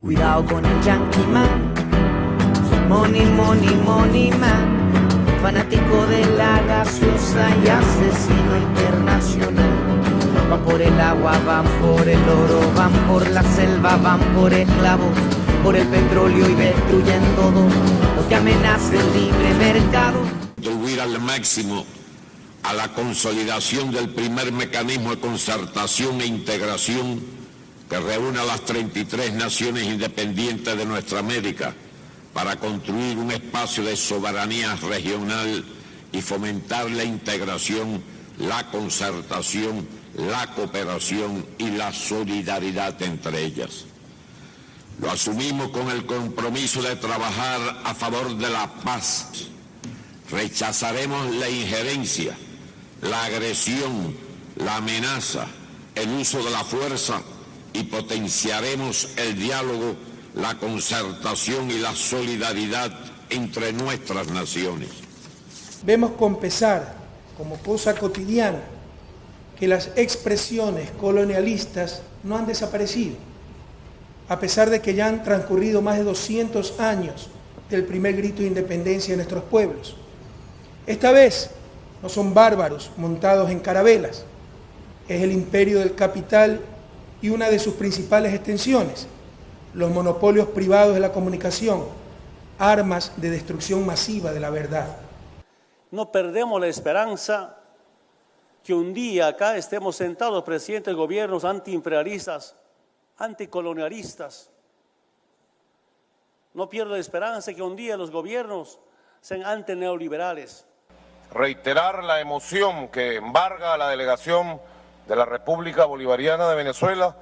Cuidado con el Yankee Man, money, money, money man, fanático de la gaseosa y asesino internacional. Van por el agua, van por el oro, van por la selva, van por esclavos, por el petróleo y destruyen todo lo que amenaza el libre mercado. Contribuir al máximo a la consolidación del primer mecanismo de concertación e integración que reúne a las 33 naciones independientes de nuestra América para construir un espacio de soberanía regional y fomentar la integración, la concertación, la cooperación y la solidaridad entre ellas. Lo asumimos con el compromiso de trabajar a favor de la paz. Rechazaremos la injerencia, la agresión, la amenaza, el uso de la fuerza y potenciaremos el diálogo, la concertación y la solidaridad entre nuestras naciones. Vemos con pesar, como cosa cotidiana, que las expresiones colonialistas no han desaparecido, a pesar de que ya han transcurrido más de 200 años del primer grito de independencia de nuestros pueblos. Esta vez no son bárbaros montados en carabelas, es el imperio del capital y una de sus principales extensiones, los monopolios privados de la comunicación, armas de destrucción masiva de la verdad. No perdemos la esperanza que un día acá estemos sentados presidentes de gobiernos antiimperialistas, anticolonialistas. No pierdo la esperanza que un día los gobiernos sean antineoliberales. Reiterar la emoción que embarga a la delegación de la República Bolivariana de Venezuela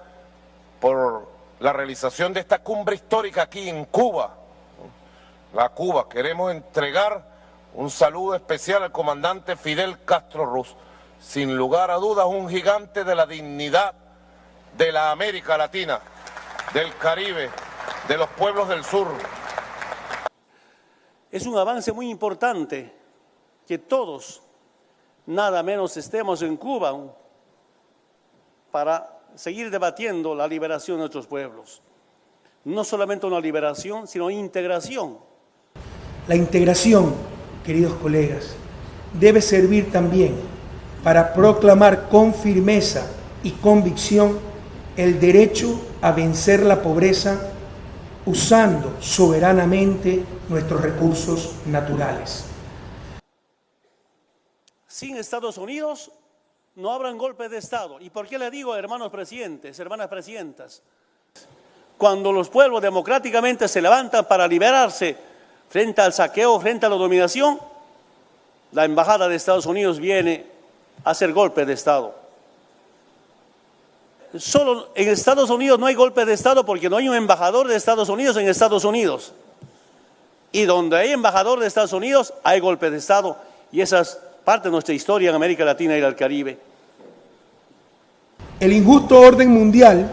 por la realización de esta cumbre histórica aquí en Cuba. Cuba. Queremos entregar un saludo especial al comandante Fidel Castro Ruz, sin lugar a dudas un gigante de la dignidad de la América Latina, del Caribe, de los pueblos del sur. Es un avance muy importante que todos, nada menos, estemos en Cuba para seguir debatiendo la liberación de nuestros pueblos. No solamente una liberación, sino integración. La integración, queridos colegas, debe servir también para proclamar con firmeza y convicción el derecho a vencer la pobreza usando soberanamente nuestros recursos naturales. Sin Estados Unidos no habrán golpes de Estado. ¿Y por qué le digo, hermanos presidentes, hermanas presidentas? Cuando los pueblos democráticamente se levantan para liberarse frente al saqueo, frente a la dominación, la embajada de Estados Unidos viene a hacer golpe de Estado. Solo en Estados Unidos no hay golpe de Estado porque no hay un embajador de Estados Unidos en Estados Unidos. Y donde hay embajador de Estados Unidos hay golpe de Estado. Y esa es parte de nuestra historia en América Latina y el Caribe. El injusto orden mundial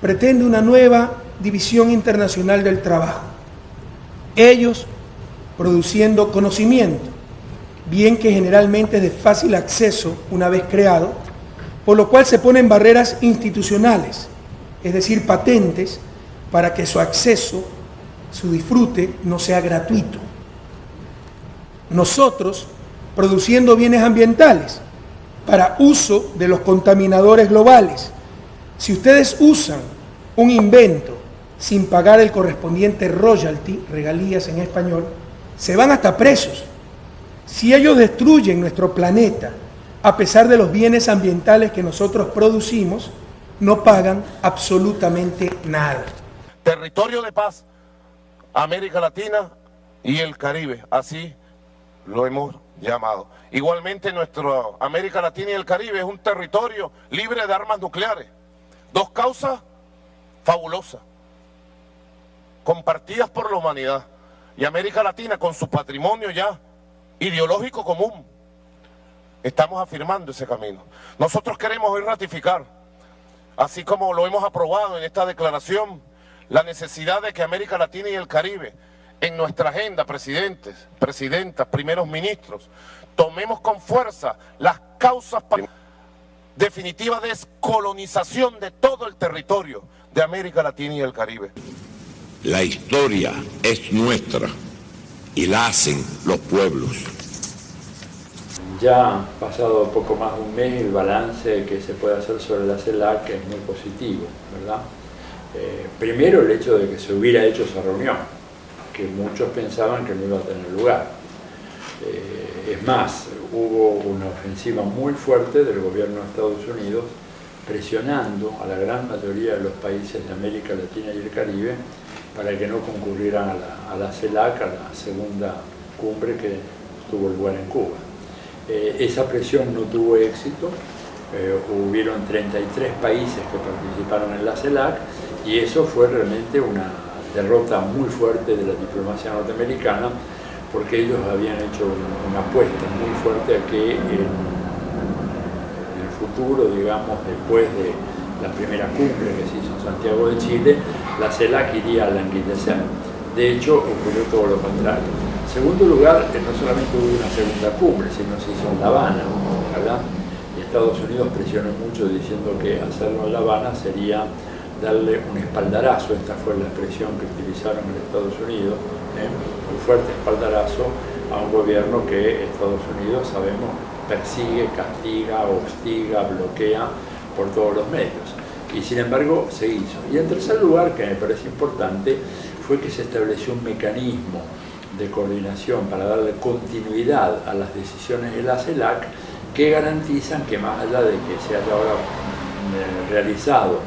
pretende una nueva división internacional del trabajo. Ellos produciendo conocimiento, bien que generalmente es de fácil acceso una vez creado, por lo cual se ponen barreras institucionales, es decir, patentes, para que su acceso, su disfrute, no sea gratuito. Nosotros, produciendo bienes ambientales para uso de los contaminadores globales. Si ustedes usan un invento sin pagar el correspondiente royalty, regalías en español, se van hasta presos. Si ellos destruyen nuestro planeta, a pesar de los bienes ambientales que nosotros producimos, no pagan absolutamente nada. Territorio de paz, América Latina y el Caribe, así lo hemos llamado. Igualmente nuestra América Latina y el Caribe es un territorio libre de armas nucleares. Dos causas fabulosas, compartidas por la humanidad. Y América Latina con su patrimonio ya ideológico común. Estamos afirmando ese camino. Nosotros queremos hoy ratificar, así como lo hemos aprobado en esta declaración, la necesidad de que América Latina y el Caribe, en nuestra agenda, presidentes, presidentas, primeros ministros, tomemos con fuerza las causas para definitiva descolonización de todo el territorio de América Latina y el Caribe. La historia es nuestra y la hacen los pueblos. Ya pasado poco más de un mes, el balance que se puede hacer sobre la CELAC es muy positivo, ¿verdad? Primero el hecho de que se hubiera hecho esa reunión, que muchos pensaban que no iba a tener lugar. Es más, hubo una ofensiva muy fuerte del gobierno de Estados Unidos presionando a la gran mayoría de los países de América Latina y el Caribe para que no concurrieran a la CELAC, a la segunda cumbre que tuvo lugar en Cuba. Esa presión no tuvo éxito, hubieron 33 países que participaron en la CELAC y eso fue realmente una derrota muy fuerte de la diplomacia norteamericana, porque ellos habían hecho una apuesta muy fuerte a que en el futuro, digamos, después de la primera cumbre que se hizo en Santiago de Chile, la CELAC iría a languidecer. De hecho, ocurrió todo lo contrario. En segundo lugar, no solamente hubo una segunda cumbre, sino se hizo en La Habana, ¿verdad? Y Estados Unidos presionó mucho diciendo que hacerlo en La Habana sería darle un espaldarazo, esta fue la expresión que utilizaron en Estados Unidos, un fuerte espaldarazo a un gobierno que Estados Unidos, sabemos, persigue, castiga, hostiga, bloquea por todos los medios. Y sin embargo se hizo. Y en tercer lugar, que me parece importante, fue que se estableció un mecanismo de coordinación para darle continuidad a las decisiones de la CELAC que garantizan que más allá de que se haya ahora realizado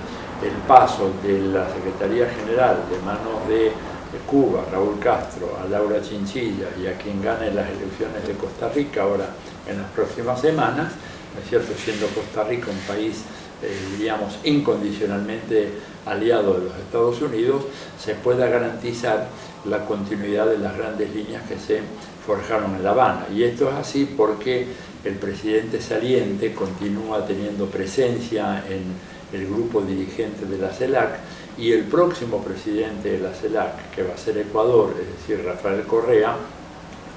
el paso de la Secretaría General de manos de Cuba, Raúl Castro, a Laura Chinchilla y a quien gane las elecciones de Costa Rica ahora en las próximas semanas, ¿no es cierto?, siendo Costa Rica un país, diríamos, incondicionalmente aliado de los Estados Unidos, se pueda garantizar la continuidad de las grandes líneas que se forjaron en La Habana. Y esto es así porque el presidente saliente continúa teniendo presencia en el grupo dirigente de la CELAC y el próximo presidente de la CELAC, que va a ser Ecuador, es decir, Rafael Correa,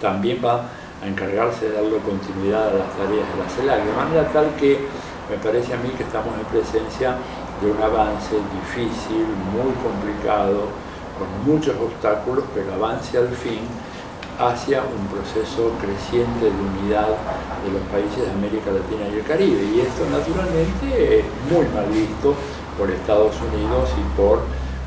también va a encargarse de darle continuidad a las tareas de la CELAC, de manera tal que me parece a mí que estamos en presencia de un avance difícil, muy complicado, con muchos obstáculos, pero avance al fin hacia un proceso creciente de unidad de los países de América Latina y el Caribe. Y esto naturalmente es muy mal visto por Estados Unidos y por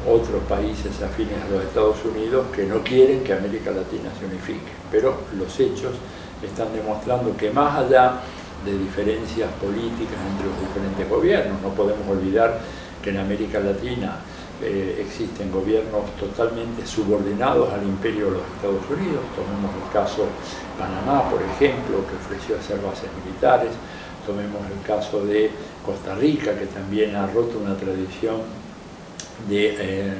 otros países afines a los Estados Unidos que no quieren que América Latina se unifique. Pero los hechos están demostrando que más allá de diferencias políticas entre los diferentes gobiernos, no podemos olvidar que en América Latina existen gobiernos totalmente subordinados al imperio de los Estados Unidos. Tomemos el caso Panamá, por ejemplo, que ofreció hacer bases militares. Tomemos el caso de Costa Rica, que también ha roto una tradición de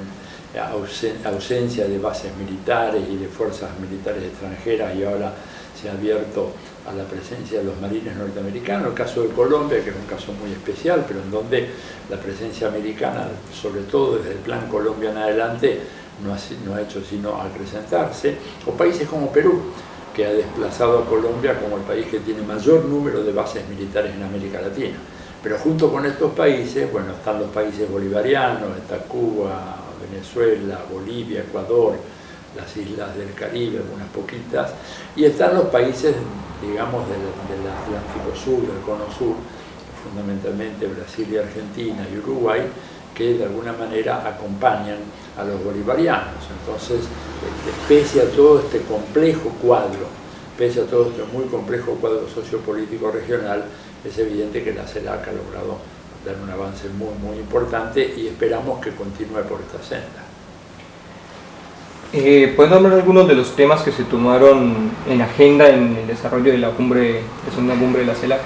ausencia de bases militares y de fuerzas militares extranjeras, y ahora se ha abierto a la presencia de los marines norteamericanos. El caso de Colombia, que es un caso muy especial, pero en donde la presencia americana, sobre todo desde el Plan Colombia en adelante, no ha hecho sino acrecentarse. O países como Perú, que ha desplazado a Colombia como el país que tiene mayor número de bases militares en América Latina. Pero junto con estos países, bueno, están los países bolivarianos, está Cuba, Venezuela, Bolivia, Ecuador, las islas del Caribe, algunas poquitas, y están los países, digamos, del Atlántico Sur, del Cono Sur, fundamentalmente Brasil y Argentina y Uruguay, que de alguna manera acompañan a los bolivarianos. Entonces, pese a todo este complejo cuadro, pese a todo este muy complejo cuadro sociopolítico regional, es evidente que la CELAC ha logrado dar un avance muy, muy importante y esperamos que continúe por esta senda. ¿Pueden hablar algunos de los temas que se tomaron en agenda en el desarrollo de la segunda cumbre de la CELAC?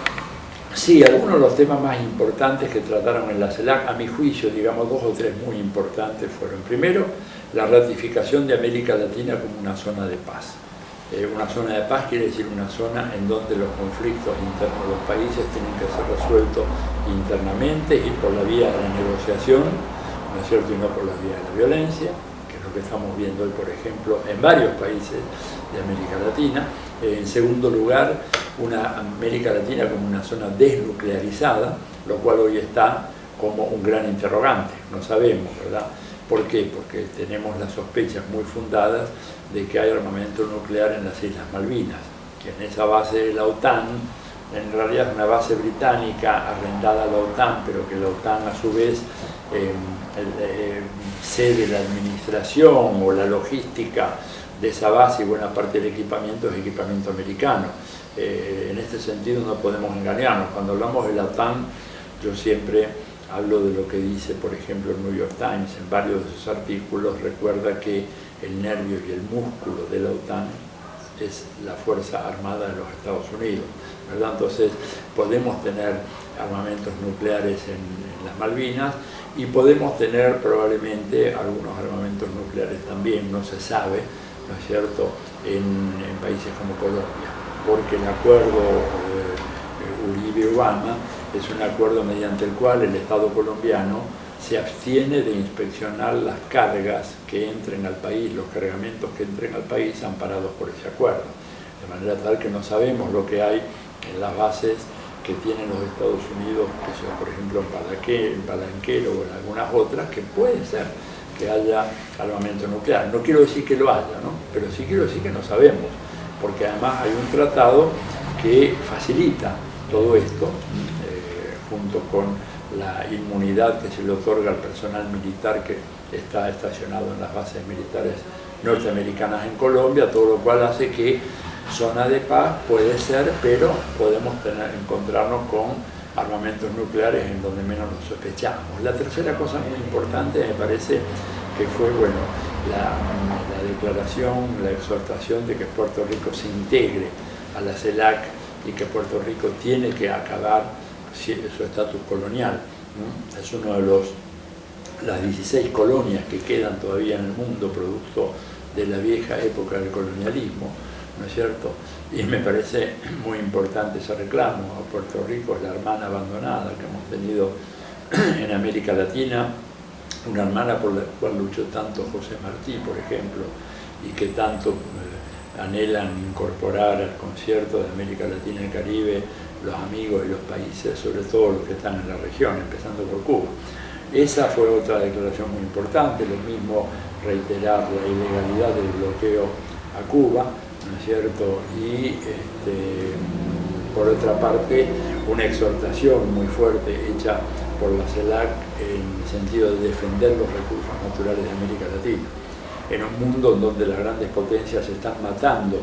Sí, algunos de los temas más importantes que trataron en la CELAC, a mi juicio, digamos, 2 o 3 muy importantes fueron: primero, la ratificación de América Latina como una zona de paz. Una zona de paz quiere decir una zona en donde los conflictos internos de los países tienen que ser resueltos internamente y por la vía de la negociación, ¿no es cierto?, y no por la vía de la violencia, que es lo que estamos viendo hoy, por ejemplo, en varios países de América Latina. En segundo lugar, una América Latina como una zona desnuclearizada, lo cual hoy está como un gran interrogante. No sabemos, ¿verdad?, ¿Por qué? Porque tenemos las sospechas muy fundadas de que hay armamento nuclear en las Islas Malvinas, que en esa base de la OTAN, en realidad es una base británica arrendada a la OTAN, pero que la OTAN a su vez cede la administración o la logística de esa base y buena parte del equipamiento es equipamiento americano. En este sentido no podemos engañarnos. Cuando hablamos de la OTAN, yo siempre hablo de lo que dice, por ejemplo, el New York Times en varios de sus artículos. Recuerda que el nervio y el músculo de la OTAN es la Fuerza Armada de los Estados Unidos, ¿verdad? Entonces podemos tener armamentos nucleares en las Malvinas y podemos tener probablemente algunos armamentos nucleares también, no se sabe, ¿no es cierto?, en países como Colombia, porque el acuerdo Uribe-Obama es un acuerdo mediante el cual el Estado colombiano se abstiene de inspeccionar las cargas que entren al país, los cargamentos que entren al país amparados por ese acuerdo, de manera tal que no sabemos lo que hay en las bases que tienen los Estados Unidos, que son por ejemplo en Palenquero o en algunas otras, que puede ser que haya armamento nuclear. No quiero decir que lo haya, ¿no? Pero sí quiero decir que no sabemos, porque además hay un tratado que facilita todo esto, junto con la inmunidad que se le otorga al personal militar que está estacionado en las bases militares norteamericanas en Colombia, todo lo cual hace que zona de paz puede ser, pero podemos encontrarnos con armamentos nucleares en donde menos nos sospechamos. La tercera cosa muy importante me parece que fue, bueno, la declaración, la exhortación de que Puerto Rico se integre a la CELAC y que Puerto Rico tiene que acabar su estatus colonial. Es uno de las 16 colonias que quedan todavía en el mundo producto de la vieja época del colonialismo, ¿no es cierto? Y me parece muy importante ese reclamo. A Puerto Rico es la hermana abandonada que hemos tenido en América Latina, una hermana por la cual luchó tanto José Martí, por ejemplo, y que tanto anhelan incorporar al concierto de América Latina y el Caribe los amigos y los países, sobre todo los que están en la región, empezando por Cuba. Esa fue otra declaración muy importante, lo mismo reiterar la ilegalidad del bloqueo a Cuba, ¿no es cierto? Y por otra parte, una exhortación muy fuerte hecha por la CELAC en el sentido de defender los recursos naturales de América Latina. En un mundo en donde las grandes potencias se están matando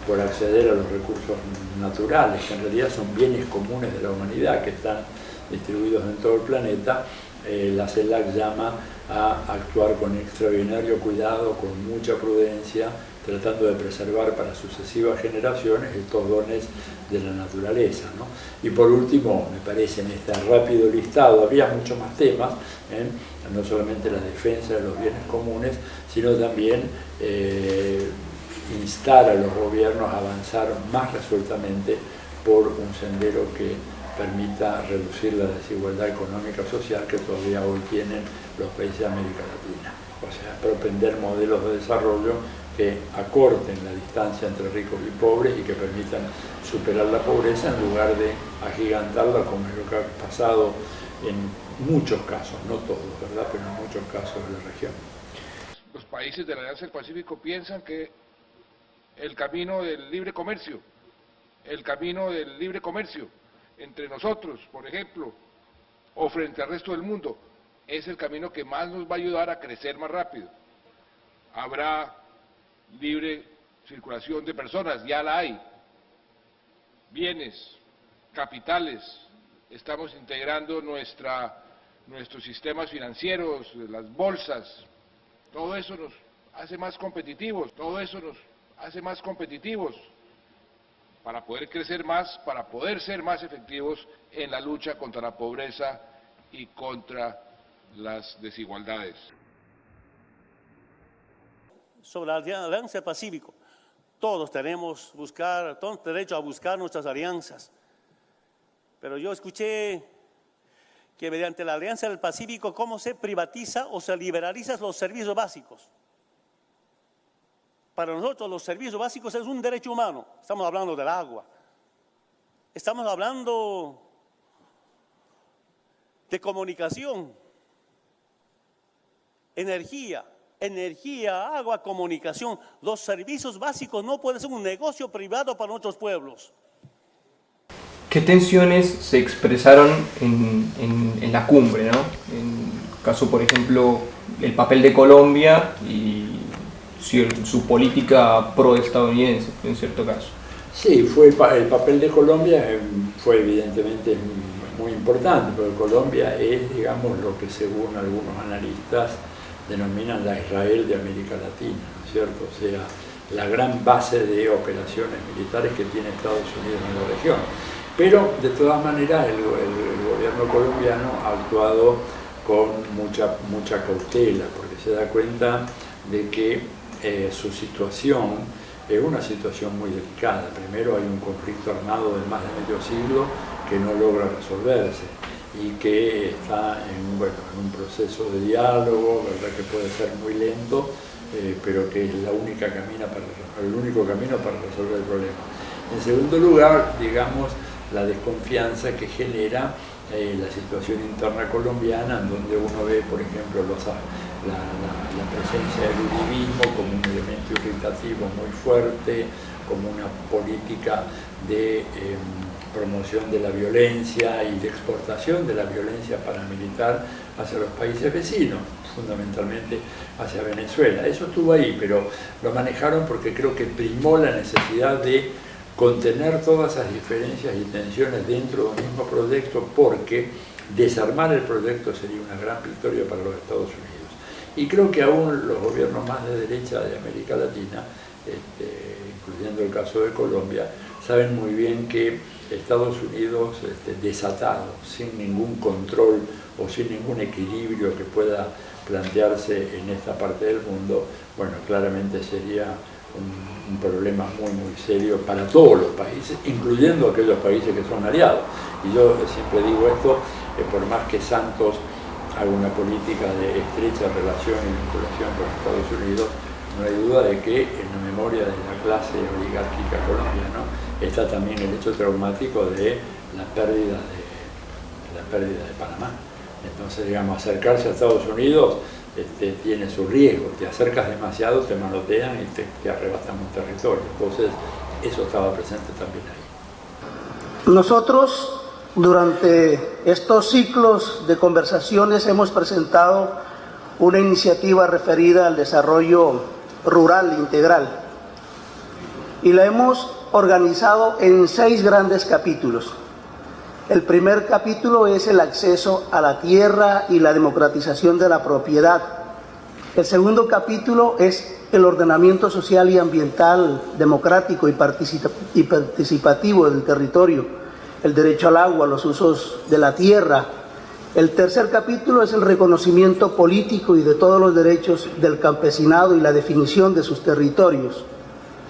por acceder a los recursos naturales, que en realidad son bienes comunes de la humanidad, que están distribuidos en todo el planeta, la CELAC llama a actuar con extraordinario cuidado, con mucha prudencia, tratando de preservar para sucesivas generaciones estos dones de la naturaleza, ¿no? Y por último, me parece en este rápido listado, había muchos más temas, no solamente la defensa de los bienes comunes, sino también instar a los gobiernos a avanzar más resueltamente por un sendero que permita reducir la desigualdad económica y social que todavía hoy tienen los países de América Latina. O sea, propender modelos de desarrollo que acorten la distancia entre ricos y pobres y que permitan superar la pobreza en lugar de agigantarla, como es lo que ha pasado en muchos casos, no todos, ¿verdad?, pero en muchos casos de la región. Los países de la Alianza del Pacífico piensan que el camino del libre comercio entre nosotros, por ejemplo, o frente al resto del mundo, es el camino que más nos va a ayudar a crecer más rápido. Habrá libre circulación de personas, ya la hay, bienes, capitales, estamos integrando nuestros sistemas financieros, las bolsas, todo eso nos hace más competitivos, para poder crecer más, para poder ser más efectivos en la lucha contra la pobreza y contra las desigualdades. Sobre la Alianza del Pacífico, todos tenemos derecho a buscar nuestras alianzas. Pero yo escuché que mediante la Alianza del Pacífico, ¿cómo se privatiza o se liberaliza los servicios básicos? Para nosotros los servicios básicos es un derecho humano. Estamos hablando del agua. Estamos hablando de comunicación. energía, agua, comunicación. Los servicios básicos no pueden ser un negocio privado para nuestros pueblos. ¿Qué tensiones se expresaron en la cumbre, ¿no? En caso, por ejemplo, el papel de Colombia y su política pro-estadounidense, en cierto caso? Sí, el papel de Colombia fue evidentemente muy importante, porque Colombia es, digamos, lo que según algunos analistas denominan la Israel de América Latina, ¿no es cierto? O sea, la gran base de operaciones militares que tiene Estados Unidos en la región. Pero, de todas maneras, el gobierno colombiano ha actuado con mucha cautela, porque se da cuenta de que su situación es una situación muy delicada. Primero, hay un conflicto armado de más de medio siglo que no logra resolverse y que está en un proceso de diálogo, ¿verdad?, que puede ser muy lento, pero que es el único camino para resolver el problema. En segundo lugar, digamos, la desconfianza que genera la situación interna colombiana, en donde uno ve, por ejemplo, la presencia del uribismo como un elemento irritativo muy fuerte, como una política de promoción de la violencia y de exportación de la violencia paramilitar hacia los países vecinos, fundamentalmente hacia Venezuela. Eso estuvo ahí, pero lo manejaron porque creo que primó la necesidad de contener todas esas diferencias y tensiones dentro de un mismo proyecto, porque desarmar el proyecto sería una gran victoria para los Estados Unidos. Y creo que aún los gobiernos más de derecha de América Latina, incluyendo el caso de Colombia, saben muy bien que Estados Unidos desatado, sin ningún control o sin ningún equilibrio que pueda plantearse en esta parte del mundo, bueno, claramente sería un problema muy serio para todos los países, incluyendo aquellos países que son aliados. Y yo siempre digo esto, por más que Santos haga una política de estrecha relación y vinculación con Estados Unidos, no hay duda de que en la memoria de la clase oligárquica colombiana está también el hecho traumático de la pérdida de Panamá. Entonces, digamos, acercarse a Estados Unidos tiene su riesgo. Te acercas demasiado, te manotean y te arrebatan un territorio. Entonces, eso estaba presente también ahí. Nosotros, durante estos ciclos de conversaciones, hemos presentado una iniciativa referida al desarrollo rural integral y la hemos organizado en 6 grandes capítulos. El primer capítulo es el acceso a la tierra y la democratización de la propiedad. El segundo capítulo es el ordenamiento social y ambiental democrático y participativo del territorio, el derecho al agua, los usos de la tierra. El tercer capítulo es el reconocimiento político y de todos los derechos del campesinado y la definición de sus territorios.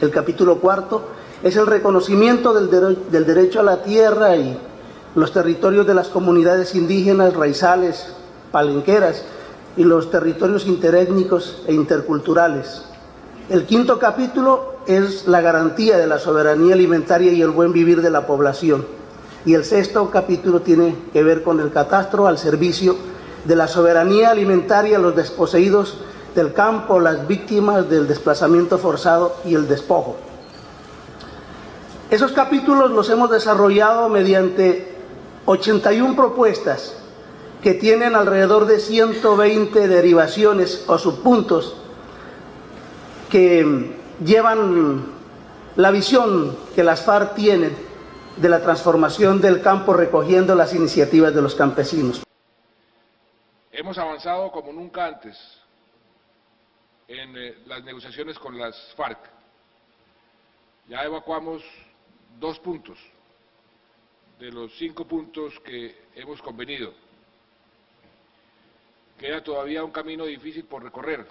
El capítulo cuarto es el reconocimiento del derecho a la tierra y los territorios de las comunidades indígenas, raizales, palenqueras y los territorios interétnicos e interculturales. El quinto capítulo es la garantía de la soberanía alimentaria y el buen vivir de la población. Y el sexto capítulo tiene que ver con el catastro al servicio de la soberanía alimentaria, los desposeídos del campo, las víctimas del desplazamiento forzado y el despojo. Esos capítulos los hemos desarrollado mediante 81 propuestas que tienen alrededor de 120 derivaciones o subpuntos que llevan la visión que las FARC tienen de la transformación del campo, recogiendo las iniciativas de los campesinos. Hemos avanzado como nunca antes en las negociaciones con las FARC. Ya evacuamos 2 puntos de los 5 puntos que hemos convenido. Queda todavía un camino difícil por recorrer.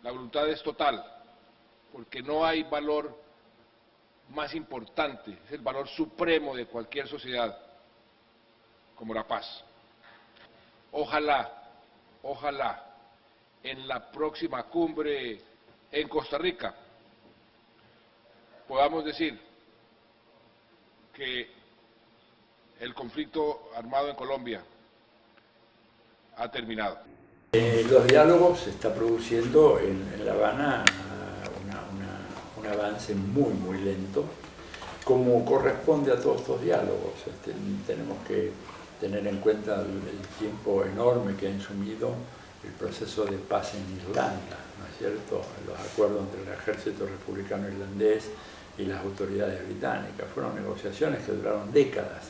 La voluntad es total, porque no hay valor más importante, es el valor supremo de cualquier sociedad, como la paz. Ojalá en la próxima cumbre en Costa Rica podamos decir que el conflicto armado en Colombia ha terminado. Los diálogos se está produciendo en La Habana un avance muy lento, como corresponde a todos estos diálogos. Tenemos que tener en cuenta el tiempo enorme que ha insumido el proceso de paz en Irlanda, ¿no es cierto? Los acuerdos entre el ejército republicano irlandés y las autoridades británicas. Fueron negociaciones que duraron décadas,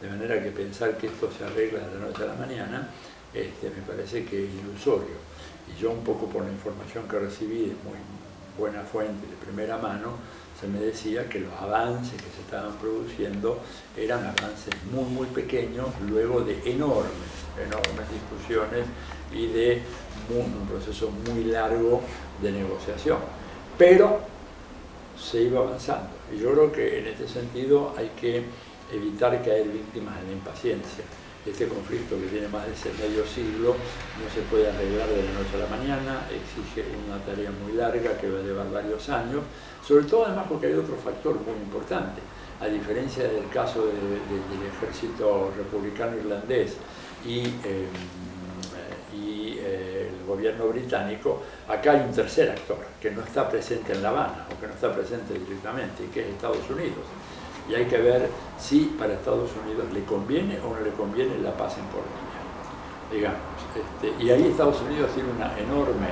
de manera que pensar que esto se arregla de la noche a la mañana me parece que es ilusorio. Y yo, un poco por la información que recibí de muy buena fuente, de primera mano, se me decía que los avances que se estaban produciendo eran avances muy pequeños, luego de enormes discusiones y de un proceso muy largo de negociación. Pero se iba avanzando. Y yo creo que en este sentido hay que evitar caer víctimas en la impaciencia. Este conflicto, que tiene más de medio siglo, no se puede arreglar de la noche a la mañana, exige una tarea muy larga que va a llevar varios años, sobre todo además porque hay otro factor muy importante. A diferencia del caso del ejército republicano irlandés y el gobierno británico, acá hay un tercer actor que no está presente en La Habana o que no está presente directamente, y que es Estados Unidos. Y hay que ver si para Estados Unidos le conviene o no le conviene la paz en Colombia, digamos. Y ahí Estados Unidos tiene una enorme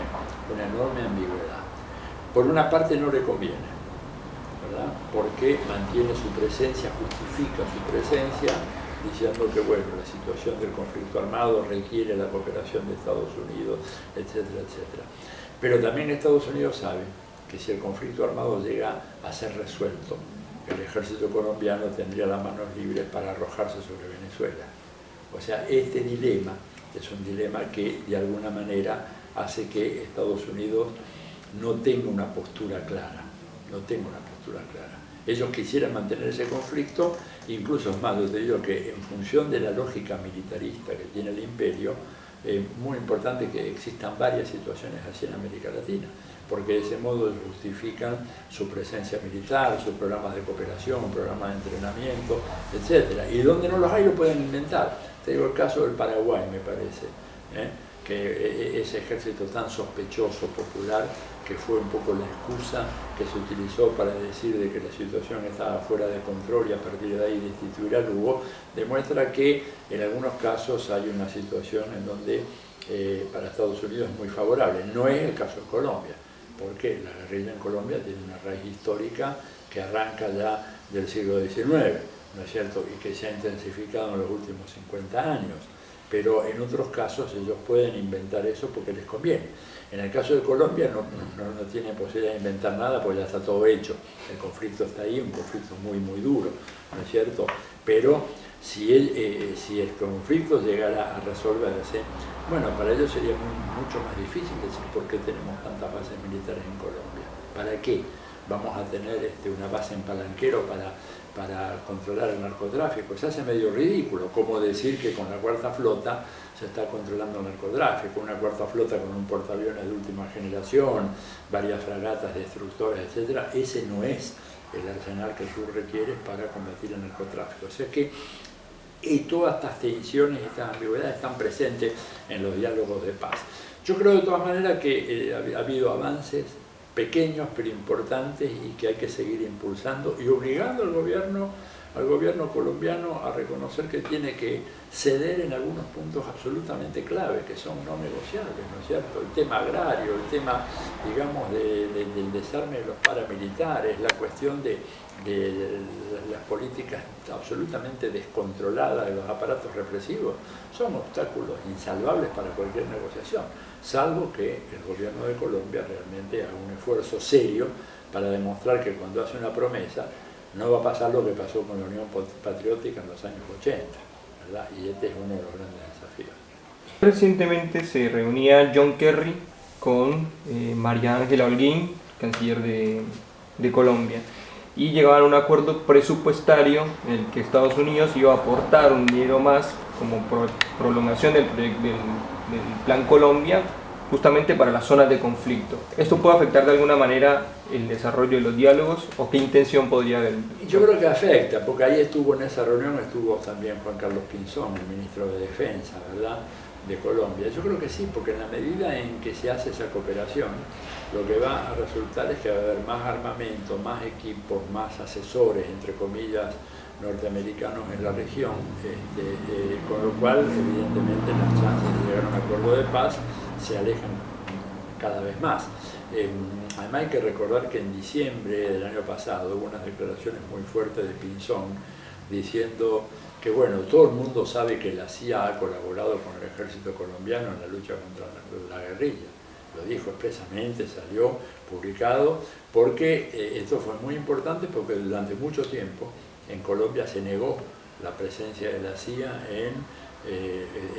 ambigüedad. Por una parte no le conviene, ¿verdad? Porque mantiene su presencia, justifica su presencia, diciendo que bueno, la situación del conflicto armado requiere la cooperación de Estados Unidos, etcétera, etcétera. Pero también Estados Unidos sabe que si el conflicto armado llega a ser resuelto, el ejército colombiano tendría las manos libres para arrojarse sobre Venezuela. O sea, este dilema es un dilema que de alguna manera hace que Estados Unidos no tenga una postura clara, Ellos quisieran mantener ese conflicto, incluso es más, yo te digo que en función de la lógica militarista que tiene el imperio, es muy importante que existan varias situaciones así en América Latina, porque de ese modo justifican su presencia militar, sus programas de cooperación, programas de entrenamiento, etc. Y donde no los hay lo pueden inventar. Te digo el caso del Paraguay, me parece, que ese ejército tan sospechoso, popular, que fue un poco la excusa que se utilizó para decir de que la situación estaba fuera de control y a partir de ahí destituir a Lugo, demuestra que en algunos casos hay una situación en donde para Estados Unidos es muy favorable. No es el caso de Colombia, porque la guerrilla en Colombia tiene una raíz histórica que arranca ya del siglo XIX, ¿no es cierto?, y que se ha intensificado en los últimos 50 años. Pero en otros casos ellos pueden inventar eso porque les conviene. En el caso de Colombia no tienen posibilidad de inventar nada porque ya está todo hecho. El conflicto está ahí, un conflicto muy duro, ¿no es cierto? Pero si el conflicto llegara a resolverse, bueno, para ellos sería mucho más difícil decir por qué tenemos tantas bases militares en Colombia. ¿Para qué vamos a tener una base en Palanquero para controlar el narcotráfico? Se hace medio ridículo, como decir que con la cuarta flota se está controlando el narcotráfico, una cuarta flota con un portaaviones de última generación, varias fragatas destructoras, etc. Ese no es el arsenal que el sur requiere para combatir el narcotráfico. O sea que todas estas tensiones, estas ambigüedades están presentes en los diálogos de paz. Yo creo de todas maneras que ha habido avances pequeños pero importantes y que hay que seguir impulsando y obligando al gobierno colombiano a reconocer que tiene que ceder en algunos puntos absolutamente clave, que son no negociables, ¿no es cierto? El tema agrario, el tema, digamos, del desarme de los paramilitares, la cuestión de las políticas absolutamente descontroladas de los aparatos represivos, son obstáculos insalvables para cualquier negociación, salvo que el gobierno de Colombia realmente haga un esfuerzo serio para demostrar que cuando hace una promesa no va a pasar lo que pasó con la Unión Patriótica en los años 80, ¿verdad? Y este es uno de los grandes desafíos. Recientemente se reunía John Kerry con María Ángela Holguín, canciller de Colombia, y llegaban a un acuerdo presupuestario en el que Estados Unidos iba a aportar un dinero más como prolongación del Plan Colombia, justamente para las zonas de conflicto. ¿Esto puede afectar de alguna manera el desarrollo de los diálogos o qué intención podría haber? Yo creo que afecta, porque ahí en esa reunión estuvo también Juan Carlos Pinzón, el ministro de Defensa, ¿verdad? de Colombia. Yo creo que sí, porque en la medida en que se hace esa cooperación, lo que va a resultar es que va a haber más armamento, más equipos, más asesores, entre comillas, norteamericanos en la región, con lo cual, evidentemente, las chances de llegar a un acuerdo de paz se alejan cada vez más. Además hay que recordar que en diciembre del año pasado hubo unas declaraciones muy fuertes de Pinzón diciendo que bueno, todo el mundo sabe que la CIA ha colaborado con el ejército colombiano en la lucha contra la guerrilla. Lo dijo expresamente, salió publicado, porque esto fue muy importante porque durante mucho tiempo en Colombia se negó la presencia de la CIA en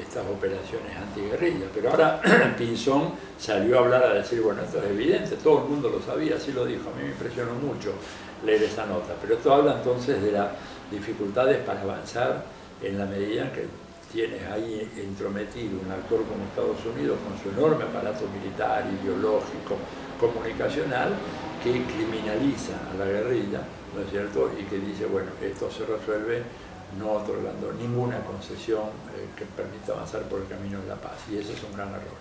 estas operaciones antiguerrilla, pero ahora Pinzón salió a hablar, a decir, bueno, esto es evidente, todo el mundo lo sabía, así lo dijo. A mí me impresionó mucho leer esa nota, pero esto habla entonces de las dificultades para avanzar en la medida en que tienes ahí entrometido un actor como Estados Unidos con su enorme aparato militar, ideológico, comunicacional, que criminaliza a la guerrilla, ¿no es cierto?, y que dice, bueno, esto se resuelve no otorgando ninguna concesión que permita avanzar por el camino de la paz, y ese es un gran error.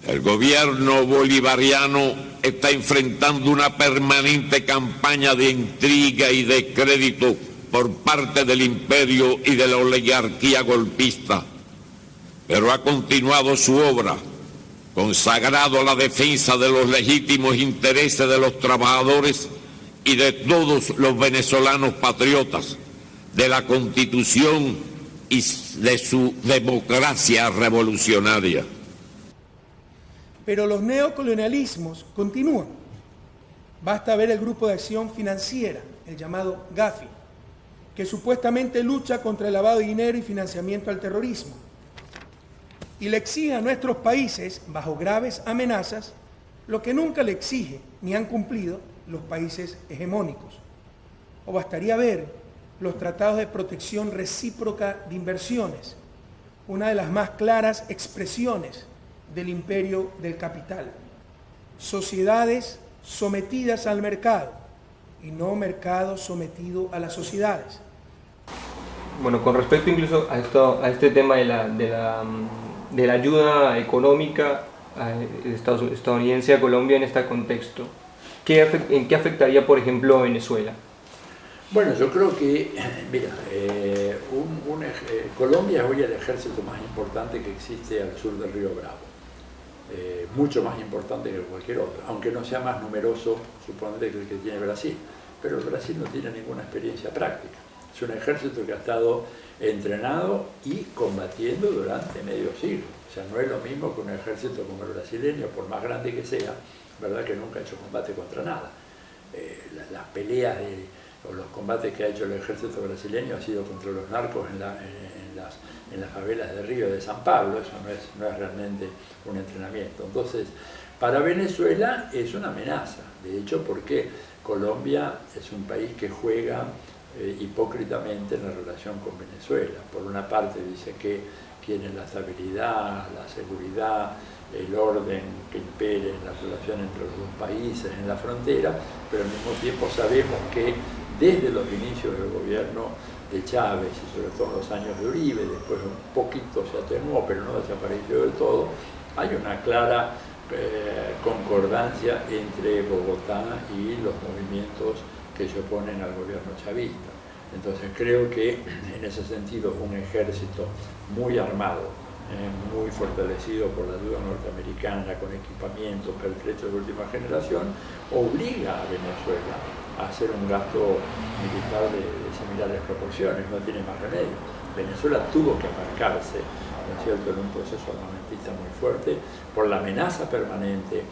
El gobierno bolivariano está enfrentando una permanente campaña de intriga y de crédito por parte del imperio y de la oligarquía golpista, pero ha continuado su obra, consagrado a la defensa de los legítimos intereses de los trabajadores y de todos los venezolanos patriotas, de la Constitución y de su democracia revolucionaria. Pero los neocolonialismos continúan. Basta ver el Grupo de Acción Financiera, el llamado GAFI, que supuestamente lucha contra el lavado de dinero y financiamiento al terrorismo, y le exige a nuestros países, bajo graves amenazas, lo que nunca le exige ni han cumplido los países hegemónicos. O bastaría ver los tratados de protección recíproca de inversiones, una de las más claras expresiones del imperio del capital. Sociedades sometidas al mercado y no mercado sometido a las sociedades. Bueno, con respecto incluso a este tema de la ayuda económica estadounidense a Colombia en este contexto, ¿en qué afectaría, por ejemplo, a Venezuela? Bueno, yo creo que, mira, Colombia es hoy el ejército más importante que existe al sur del río Bravo. Mucho más importante que cualquier otro, aunque no sea más numeroso, supondré, que el que tiene Brasil. Pero el Brasil no tiene ninguna experiencia práctica. Es un ejército que ha estado entrenado y combatiendo durante medio siglo. O sea, no es lo mismo que un ejército como el brasileño, por más grande que sea, ¿verdad?, que nunca ha hecho combate contra nada. Las peleas o los combates que ha hecho el ejército brasileño ha sido contra los narcos en las favelas de Río de San Pablo. Eso no es realmente un entrenamiento. Entonces, para Venezuela es una amenaza, de hecho, porque Colombia es un país que juega hipócritamente en la relación con Venezuela. Por una parte dice que quieren la estabilidad, la seguridad, el orden que impere en la relación entre los dos países en la frontera, pero al mismo tiempo sabemos que desde los inicios del gobierno de Chávez y sobre todo en los años de Uribe, después un poquito se atenuó pero no desapareció del todo, hay una clara concordancia entre Bogotá y los movimientos que se oponen al gobierno chavista. Entonces creo que en ese sentido un ejército muy armado, muy fortalecido por la ayuda norteamericana, con equipamientos pertrechos de última generación, obliga a Venezuela a hacer un gasto militar de similares proporciones, no tiene más remedio. Venezuela tuvo que embarcarse, ¿no es cierto?, en un proceso armamentista muy fuerte por la amenaza permanente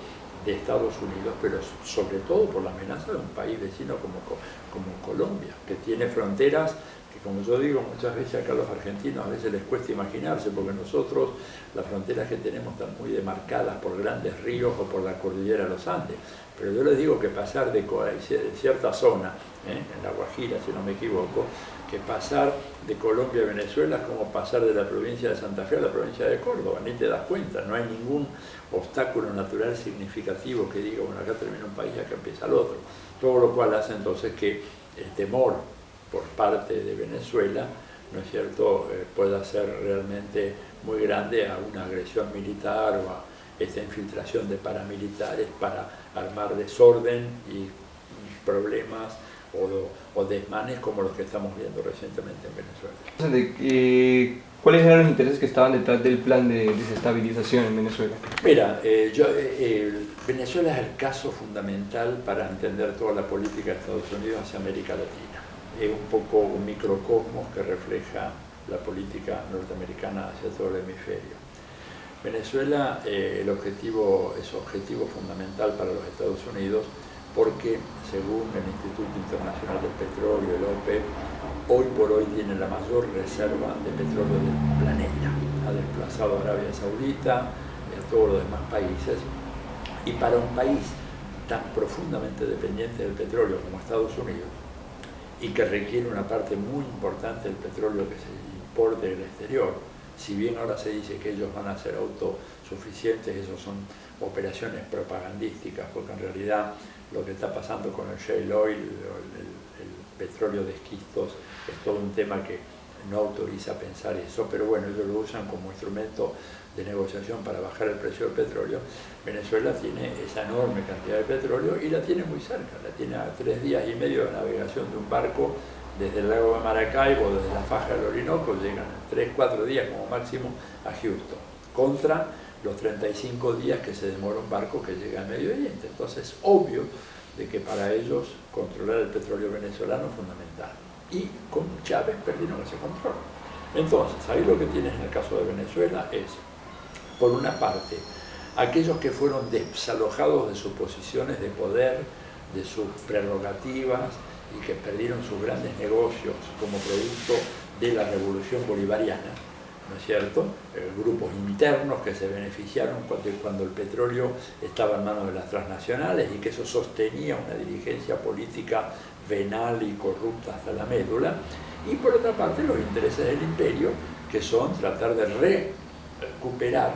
de Estados Unidos, pero sobre todo por la amenaza de un país vecino como Colombia, que tiene fronteras que, como yo digo muchas veces acá a los argentinos, a veces les cuesta imaginarse, porque nosotros las fronteras que tenemos están muy demarcadas por grandes ríos o por la cordillera de los Andes, pero yo les digo que pasar de cierta zona, en la Guajira si no me equivoco, que pasar de Colombia a Venezuela es como pasar de la provincia de Santa Fe a la provincia de Córdoba, ni te das cuenta, no hay ningún obstáculo natural significativo que diga, bueno, acá termina un país, acá empieza el otro, todo lo cual hace entonces que el temor por parte de Venezuela, ¿no es cierto?, pueda ser realmente muy grande a una agresión militar o a esta infiltración de paramilitares para armar desorden y problemas o desmanes como los que estamos viendo recientemente en Venezuela. ¿Cuáles eran los intereses que estaban detrás del plan de desestabilización en Venezuela? Mira, Venezuela es el caso fundamental para entender toda la política de Estados Unidos hacia América Latina. Es un poco un microcosmos que refleja la política norteamericana hacia todo el hemisferio. Venezuela es objetivo fundamental para los Estados Unidos porque, según el Instituto Internacional del Petróleo, el OPEP, hoy por hoy tiene la mayor reserva de petróleo del planeta. Ha desplazado a Arabia Saudita y a todos los demás países. Y para un país tan profundamente dependiente del petróleo como Estados Unidos, y que requiere una parte muy importante del petróleo que se importe del exterior, si bien ahora se dice que ellos van a ser autosuficientes, eso son operaciones propagandísticas, porque en realidad lo que está pasando con el shale oil, el petróleo de esquistos, es todo un tema que no autoriza pensar eso, pero bueno, ellos lo usan como instrumento de negociación para bajar el precio del petróleo. Venezuela tiene esa enorme cantidad de petróleo y la tiene muy cerca, la tiene a 3 días y medio de navegación de un barco desde el lago de Maracaibo, desde la faja del Orinoco, llegan 3-4 días como máximo a Houston, contra los 35 días que se demora un barco que llega al Medio Oriente. Entonces es obvio de que para ellos controlar el petróleo venezolano es fundamental. Y con Chávez perdieron ese control. Entonces, ahí lo que tienes en el caso de Venezuela es, por una parte, aquellos que fueron desalojados de sus posiciones de poder, de sus prerrogativas, y que perdieron sus grandes negocios como producto de la revolución bolivariana, ¿no es cierto? Grupos internos que se beneficiaron cuando el petróleo estaba en manos de las transnacionales y que eso sostenía una dirigencia política venal y corrupta hasta la médula, y por otra parte los intereses del imperio, que son tratar de recuperar,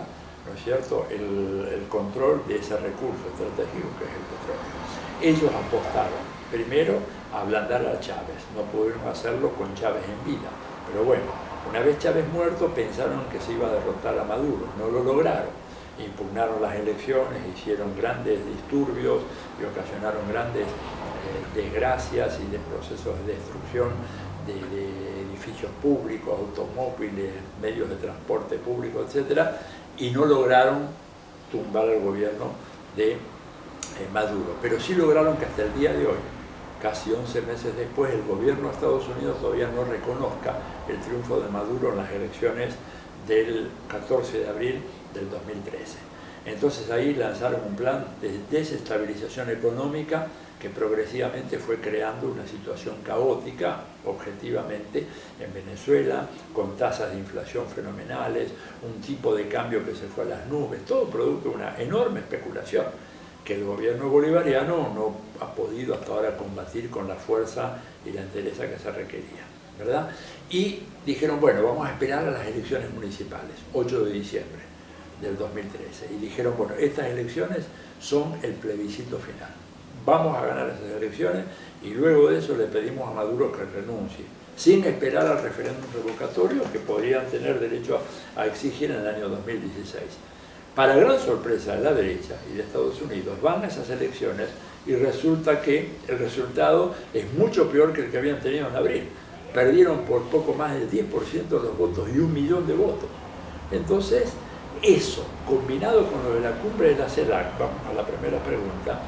¿no es cierto?, el control de ese recurso estratégico que es el petróleo. Ellos apostaron primero a ablandar a Chávez, no pudieron hacerlo con Chávez en vida, pero bueno, una vez Chávez muerto pensaron que se iba a derrotar a Maduro, no lo lograron, impugnaron las elecciones, hicieron grandes disturbios y ocasionaron grandes desgracias y de procesos de destrucción de edificios públicos, automóviles, medios de transporte público, etc., y no lograron tumbar el gobierno de Maduro, pero sí lograron que hasta el día de hoy, casi 11 meses después, el gobierno de Estados Unidos todavía no reconozca el triunfo de Maduro en las elecciones del 14 de abril del 2013. Entonces ahí lanzaron un plan de desestabilización económica que progresivamente fue creando una situación caótica, objetivamente, en Venezuela, con tasas de inflación fenomenales, un tipo de cambio que se fue a las nubes, todo producto de una enorme especulación que el gobierno bolivariano no ha podido hasta ahora combatir con la fuerza y la entereza que se requería, ¿verdad? Y dijeron, bueno, vamos a esperar a las elecciones municipales, 8 de diciembre del 2013, y dijeron, bueno, estas elecciones son el plebiscito final, vamos a ganar esas elecciones y luego de eso le pedimos a Maduro que renuncie, sin esperar al referéndum revocatorio que podrían tener derecho a exigir en el año 2016. Para gran sorpresa de la derecha y de Estados Unidos, van a esas elecciones y resulta que el resultado es mucho peor que el que habían tenido en abril. Perdieron por poco más del 10% de los votos y 1 millón de votos. Entonces, eso, combinado con lo de la cumbre de la CELAC, vamos a la primera pregunta,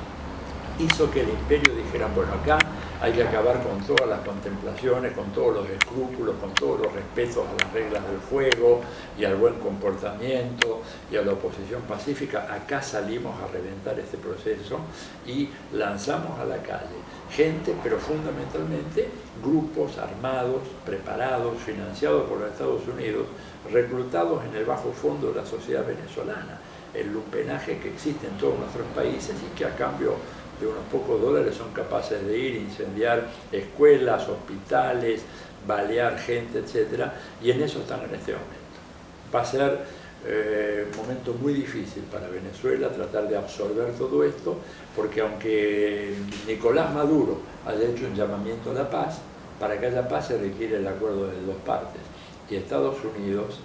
hizo que el imperio dijera, bueno, acá hay que acabar con todas las contemplaciones, con todos los escrúpulos, con todos los respetos a las reglas del juego y al buen comportamiento y a la oposición pacífica. Acá salimos a reventar este proceso y lanzamos a la calle gente, pero fundamentalmente grupos armados, preparados, financiados por los Estados Unidos, reclutados en el bajo fondo de la sociedad venezolana, el lumpenaje que existe en todos nuestros países y que a cambio de unos pocos dólares son capaces de ir, incendiar escuelas, hospitales, balear gente, etc. Y en eso están en este momento. Va a ser un momento muy difícil para Venezuela tratar de absorber todo esto, porque aunque Nicolás Maduro haya hecho un llamamiento a la paz, para que haya paz se requiere el acuerdo de 2 partes. Y Estados Unidos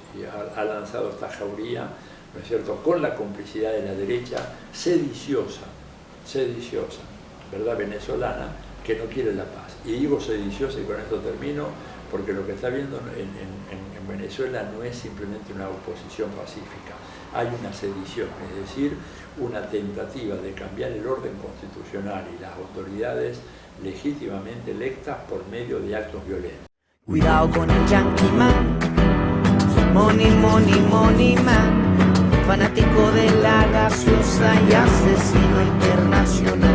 ha lanzado esta jauría, ¿no es cierto?, con la complicidad de la derecha sediciosa, ¿verdad?, venezolana, que no quiere la paz. Y digo sediciosa, y con esto termino, porque lo que está viendo en Venezuela no es simplemente una oposición pacífica, hay una sedición, es decir, una tentativa de cambiar el orden constitucional y las autoridades legítimamente electas por medio de actos violentos. Cuidado con el Yankee Man, money, money, money man, fanático de la gaseosa y asesino internacional.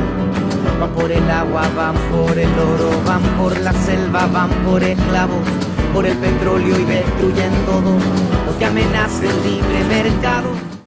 Van por el agua, van por el oro, van por la selva, van por esclavos, por el petróleo y destruyen todo lo que amenaza el libre mercado.